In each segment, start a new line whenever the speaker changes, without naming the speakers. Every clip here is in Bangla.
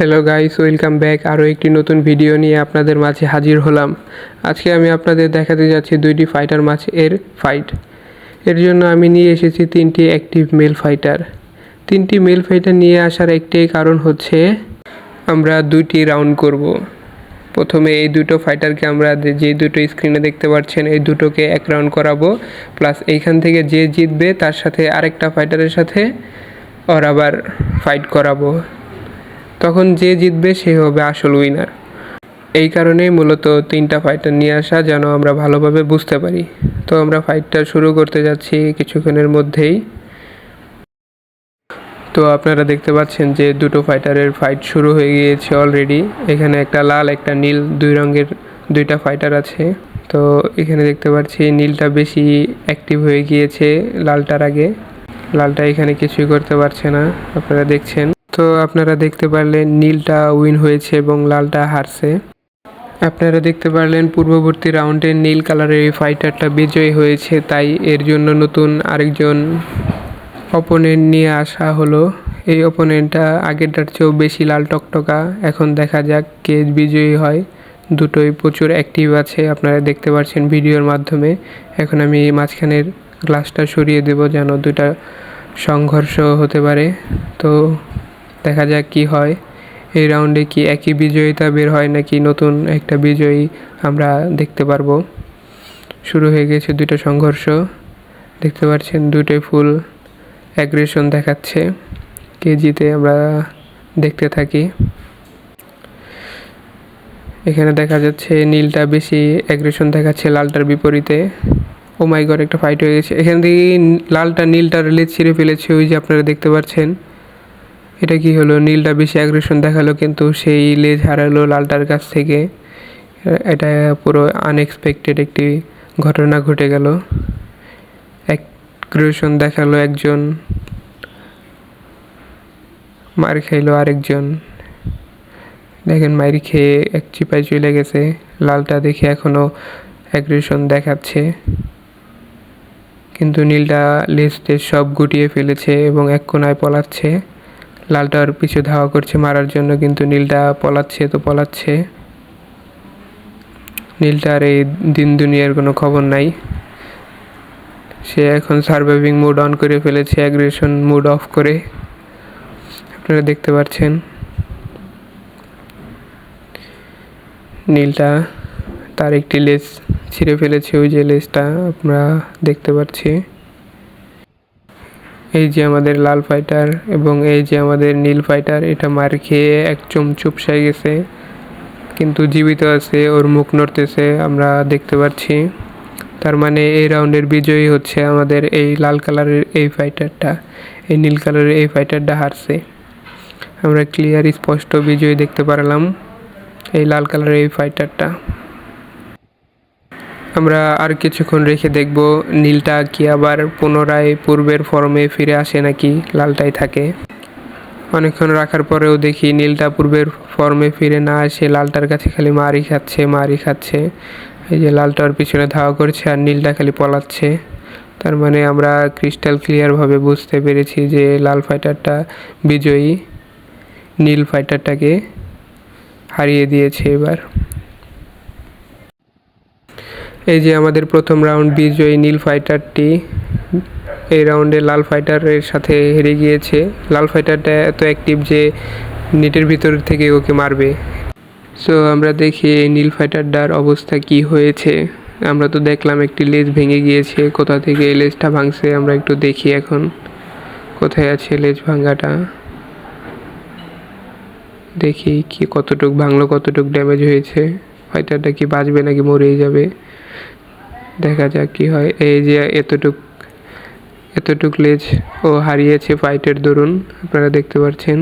Hello guys, welcome back. আরও একটি নতুন ভিডিও নিয়ে আপনাদের মাঝে হাজির হলাম। আজকে আমি আপনাদের দেখাতে যাচ্ছি দুইটি ফাইটার এর ফাইট। এর জন্য আমি নিয়ে এসেছি তিনটি অ্যাক্টিভ মেল ফাইটার। তিনটি মেল ফাইটার নিয়ে আসার একটাই কারণ হচ্ছে আমরা দুইটি রাউন্ড করব। প্রথমে এই দুটো ফাইটারকে আমরা যে দুটো স্ক্রিনে দেখতে পাচ্ছেন এই দুটোকে এক রাউন্ড করাবো, প্লাস এইখান থেকে যে জিতবে তার সাথে আরেকটা ফাইটারের সাথে ওর আবার ফাইট করাবো। তখন যে জিতবে সে হবে আসল উইনার। এই কারণেই মূলত তিনটা ফাইটার নিয়ে আসা, যেন আমরা ভালোভাবে বুঝতে পারি। তো আমরা ফাইটটা শুরু করতে যাচ্ছি কিছুক্ষণের মধ্যেই। তো আপনারা দেখতে পাচ্ছেন যে দুটো ফাইটারের ফাইট শুরু হয়ে গিয়েছে অলরেডি। এখানে একটা লাল একটা নীল দুই রঙের দুইটা ফাইটার আছে। তো এখানে দেখতে পাচ্ছি নীলটা বেশি অ্যাক্টিভ হয়ে গিয়েছে লালটার আগে। লালটা এখানে কিছুই করতে পারছে না, আপনারা দেখছেন। তো আপনারা দেখতে পারলেন নীলটা উইন হয়েছে এবং লালটা হারছে। আপনারা দেখতে পারলেন পূর্ববর্তী রাউন্ডে নীল কালারের এই ফাইটারটা বিজয়ী হয়েছে, তাই এর জন্য নতুন আরেকজন অপোনেন্ট নিয়ে আসা হলো। এই অপোনেন্টটা আগেরটার চেয়েও বেশি লাল টকটকা। এখন দেখা যাক কে বিজয়ী হয়। দুটোই প্রচুর অ্যাক্টিভ আছে, আপনারা দেখতে পাচ্ছেন ভিডিওর মাধ্যমে। এখন আমি মাঝখানের গ্লাসটা সরিয়ে দেব যেন দুটা সংঘর্ষ হতে পারে। তো দেখা যাক কি হয়। এই রাউন্ডে কি একই বিজয়িতা বের হয় নাকি নতুন একটা বিজয়ী আমরা দেখতে পারবো। শুরু হয়ে গেছে দুটো সংঘর্ষ, দেখতে পাচ্ছেন দুটোই ফুল অ্যাগ্রেশন দেখাচ্ছে। কে জিতে আমরা দেখতে থাকি। এখানে দেখা যাচ্ছে নীলটা বেশি অ্যাগ্রেশন দেখাচ্ছে লালটার বিপরীতে। ও মাই গড, একটা ফাইট হয়ে গেছে। এখান থেকে লালটা নীলটার লেজ ছিঁড়ে ফেলেছে, ওই যে আপনারা দেখতে পাচ্ছেন। এটা কি হলো, নীলটা বেশি অ্যাগ্রেশন দেখালো কিন্তু সেই লেজ হারালো লালটার কাছ থেকে। এটা পুরো আনএক্সপেক্টেড একটি ঘটনা ঘটে গেল। অ্যাগ্রেশন দেখালো একজন, মার খাইলো আরেকজন। দেখেন মাইর খেয়ে এক চিপায় চলে গেছে। লালটা দেখে এখনও অ্যাগ্রেশন দেখাচ্ছে, কিন্তু নীলটা লেজ সব গুটিয়ে ফেলেছে এবং এক কোনায় পলাচ্ছে। লালটার পিছু ধাওয়া করছে মারার জন্য, কিন্তু নীলটা পলাচ্ছে। নীলটার এই দিন দুনিয়ার কোনো খবর নাই। সে এখন সার্ভাইভিং মোড অন করে ফেলেছে, অ্যাগ্রেশন মোড অফ করে। আপনারা দেখতে পাচ্ছেন নীলটা তার একটি লেজ ছিঁড়ে ফেলেছে, ওই যে লেজটা আমরা দেখতে পাচ্ছি। এই যে আমাদের লাল ফাইটার এবং এই যে আমাদের নীল ফাইটার, এটা মার খেয়ে একদম চুপসে গেছে কিন্তু জীবিত আছে, ওর মুখ নড়তেছে আমরা দেখতে পাচ্ছি। তার মানে এই রাউন্ডের বিজয়ী হচ্ছে আমাদের এই লাল কালারের এই ফাইটারটা। এই নীল কালারের এই ফাইটারটা হারছে। আমরা ক্লিয়ার স্পষ্ট বিজয়ী দেখতে পারলাম এই লাল কালারের এই ফাইটারটা। আমরা আর কিছুক্ষণ রেখে দেখব নীলটা কি আবার পুনরায় পূর্বের ফর্মে ফিরে আসে নাকি লালটাই থাকে। অনেকক্ষণ রাখার পরেও দেখি নীলটা পূর্বের ফর্মে ফিরে না আসে, লালটার কাছে খালি মারি খাচ্ছে। এই যে লালটার পিছনে ধাওয়া করছে আর নীলটা খালি পলাচ্ছে। তার মানে আমরা ক্রিস্টাল ক্লিয়ারভাবে বুঝতে পেরেছি যে লাল ফাইটারটা বিজয়ী, নীল ফাইটারটাকে হারিয়ে দিয়েছে এবার। এই যে আমাদের প্রথম রাউন্ড বিজয়ী নীল ফাইটারটি এই রাউন্ডে লাল ফাইটারের সাথে হেরে গিয়েছে। লাল ফাইটারটা এত অ্যাক্টিভ যে নেটের ভিতর থেকে ওকে মারবে। সো আমরা দেখি এই নীল ফাইটারটার অবস্থা কি হয়েছে। আমরা তো দেখলাম একটি লেজ ভেঙে গিয়েছে, কোথা থেকে এই লেজটা ভাঙছে আমরা একটু দেখি। এখন কোথায় আছে লেজ ভাঙাটা, দেখি কি কতটুক ভাঙলো, কতটুক ড্যামেজ হয়েছে। ফাইটারটা কি বাঁচবে নাকি মরেই যাবে, দেখা যাক কি হয়। এই যে এতটুক লেজ ও হারিয়েছে ফাইটের দরুন, আপনারা দেখতে পাচ্ছেন।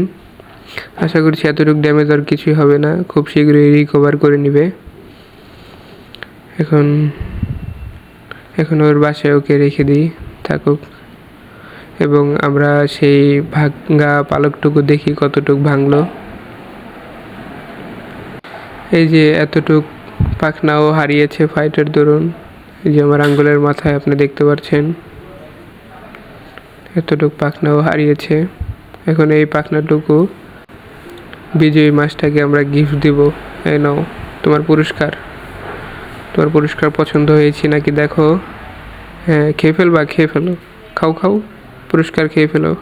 আশা করছি এতটুক ড্যামেজ আর কিছুই হবে না, খুব শীঘ্রই রিকভার করে নেবে। এখন ওর বাসায় ওকে রেখে দিই, থাকুক। এবং আমরা সেই ভাঙা পালকটুকু দেখি কতটুক ভাঙলো। এই যে এতটুক পাখনাও হারিয়েছে ফাইটের দরুন। এই যে আমার আঙ্গুলের মাথায় আপনি দেখতে পাচ্ছেন এতটুক পাখনাও হারিয়েছে। এখন এই পাখনাটুকু বিজয়ী মাছটাকে আমরা গিফট দিব। এই নাও তোমার পুরস্কার। তোমার পুরস্কার পছন্দ হয়েছে নাকি দেখো। হ্যাঁ, খেয়ে ফেলবা, খেয়ে ফেলো, খাও খাও, পুরস্কার খেয়ে ফেলো।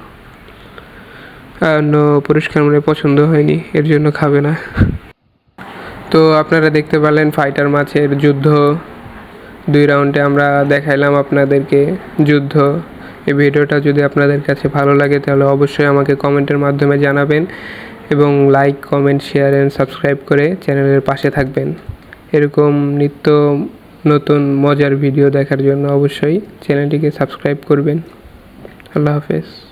পুরস্কার মানে পছন্দ হয়নি, এর জন্য খাবে না। তো আপনারা দেখতে পেলেন ফাইটার মাছের যুদ্ধ। 2 রাউন্ডে আমরা দেখাইলাম আপনাদেরকে যুদ্ধ। এই ভিডিওটা যদি আপনাদের কাছে ভালো লাগে তাহলে অবশ্যই আমাকে কমেন্টের মাধ্যমে জানাবেন এবং like, comment, share and subscribe করে চ্যানেলের পাশে থাকবেন। এরকম নিত্য নতুন মজার ভিডিও দেখার জন্য অবশ্যই চ্যানেলটিকে সাবস্ক্রাইব করবেন। আল্লাহ হাফেজ।